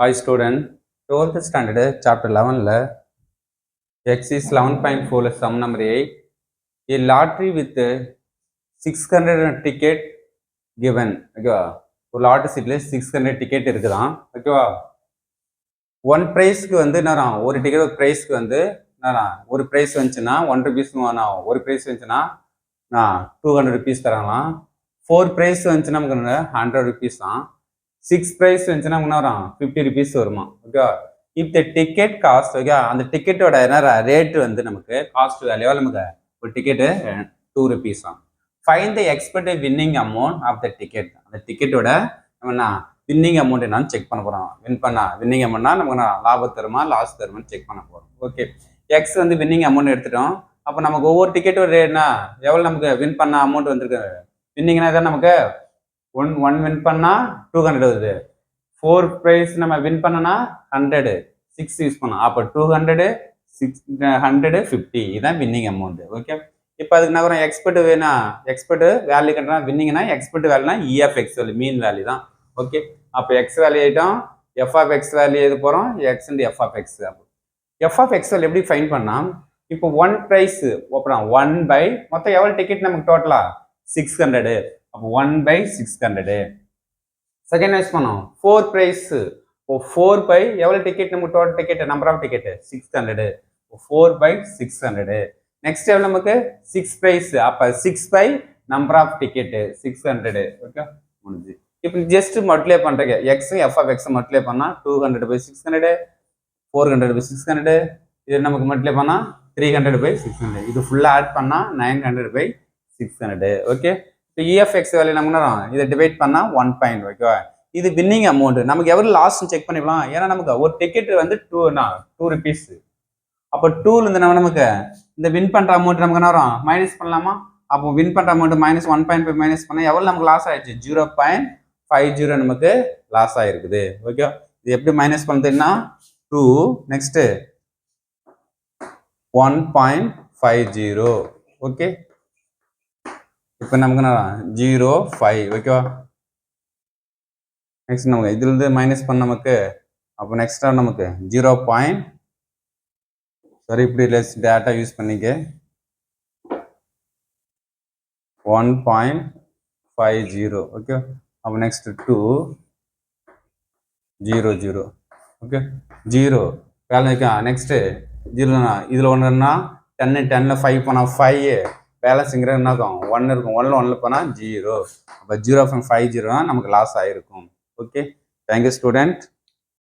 Hi student, 12th standard chapter 11 x is 11.4 sum number 8. A lottery with 600 ticket given. ஓகேவா, ஒரு lottery சீட்ல 600 ticket இருக்குதான். ஓகேவா, one ப்ரைஸ்க்கு வந்து என்ன ஒரு டிக்கெட் ஒரு ப்ரைஸ்க்கு வந்து ஒரு ப்ரைஸ் வந்துச்சுன்னா 1 rupees ஒரு ப்ரைஸ் வந்துச்சுன்னா 200 rupees தராங்களாம். 4 ப்ரைஸ் வந்துச்சுன்னா நமக்கு 100 rupees தான். 6 ப்ரைஸ் வந்துச்சுன்னா என்ன வரும் 50 rupees வருமா. ஓகேவா, இப் த டிக்கெட் காஸ்ட், ஓகே, அந்த டிக்கெட்டோட என்ன ரேட் வந்து நமக்கு காஸ்ட் வேல்யூ நமக்கு ஒரு டிக்கெட்டு 2 rupees தான். Find the expected winning amount of the ticket. அந்த டிக்கெட்டோட நம்ம வின்னிங் அமௌண்ட் என்னன்னு செக் பண்ண போறோம். வின்னிங் அமௌண்ட்னா நமக்கு லாபம் தருமா லாஸ் தருமான்னு செக் பண்ண போறோம். ஓகே, எக்ஸ் வந்து வின்னிங் அமௌண்ட் எடுத்துட்டோம். அப்போ நமக்கு ஒவ்வொரு டிக்கெட்டோட ரேட்னா எவ்வளவு நமக்கு வின் பண்ண அமௌண்ட் வந்திருக்கு. வின்னிங்னா தான் நமக்கு ஒன் வின் பண்ணா 200 வருது. 4 ப்ரைஸ் நம்ம வின் பண்ணனா 100, 6 யூஸ் பண்ணோம். அப்போ 200, 650 இதான் வின்னிங் அமௌண்ட். ஓகே, இப்போ அதுக்கு நான் எக்ஸ்பெக்ட் வேணா எக்ஸ்பெக்ட் வேல்யூ கண்டா வின்னிங்னா எக்ஸ்பெக்ட் வேல்யூனா E of X value, mean value தான். ஓகே, அப்போ எக்ஸ் வேல்யூ ஆயிட்டோம், எஃப் ஆஃப் எக்ஸ் வேல்யூ எது போகிறோம், X and F of X. F of X value எப்படி ஃபைன் பண்ணா, இப்போ 1 ப்ரைஸ் ஓப்பனா 1 பை மொத்தம் எவ்வளோ டிக்கெட் நமக்கு டோட்டலா 600. அப்போ 1 பை 600. செகண்ட் யூஸ் பண்ணோம் 4 ப்ரைஸ். இப்போ 4 பை எவ்வளோ டிக்கெட் நமக்கு total ticket number of ticket 600. 4 by 600. Next எவ்வளோ நமக்கு 6 ப்ரைஸ். அப்போ 6 by number of ticket 600. Okay, முடிஞ்சு. இப்போ ஜஸ்ட் மல்டிப்ளை பண்றீங்க, x F of x multiply பண்ணா 200 பை 600, 400 பை 600. இது நமக்கு மல்டிப்ளை பண்ணா 300 பை 600. இது ஃபுல்லா ஆட் பண்ணா 900 பை 600. ஓகே, இப்போ இ ஆஃப் எக்ஸ் வேல்யூ நம்ம இதை டிவைட் பண்ணா 1. ஓகேவா, இது வின்னிங் அமௌண்ட். நமக்கு எவ்வளவு லாஸ் செக் பண்ணிக்கலாம். ஏன்னா நமக்கு ஒரு டிக்கெட் வந்து 2 rupees. அப்போ 2ல இருந்து நமக்கு இந்த வின் பண்ற அமௌண்ட் நமக்கு என்ன வரும் மைனஸ் பண்ணலாமா. அப்போ வின் பண்ற அமௌண்ட் -1.5 மைனஸ் பண்ணா எவ்வளவு நமக்கு லாஸ் ஆயிடுச்சு 0.50 நமக்கு லாஸ் ஆயிருக்குது. ஓகே, இது எப்படி மைனஸ் பண்ணுதுன்னா 2 நெக்ஸ்ட் 1.50. ஓகே, இப்போ நமக்கு 0.5. ஓகேவா, நெக்ஸ்ட் நமக்கு இதுல இருந்து மைனஸ் பண்ண நமக்கு அப்போ நெக்ஸ்ட் நமக்கு 0. சரி, இப்படி லெஸ் டேட்டா யூஸ் பண்ணிக்க 1.50. ஓகே, அப்போ நெக்ஸ்ட் 2 0 0. ஓகே, 0 வேலை நெக்ஸ்ட் 0 இதுல 1ன்னா 10 10ல 5 போனா 5 பேலன்ஸ்ங்கிற என்ன இருக்கும் 1 இருக்கும். 1ல போனா 0. அப்போ 0.50 நமக்கு லாஸ் ஆயிருக்கும். Okay, thank you student.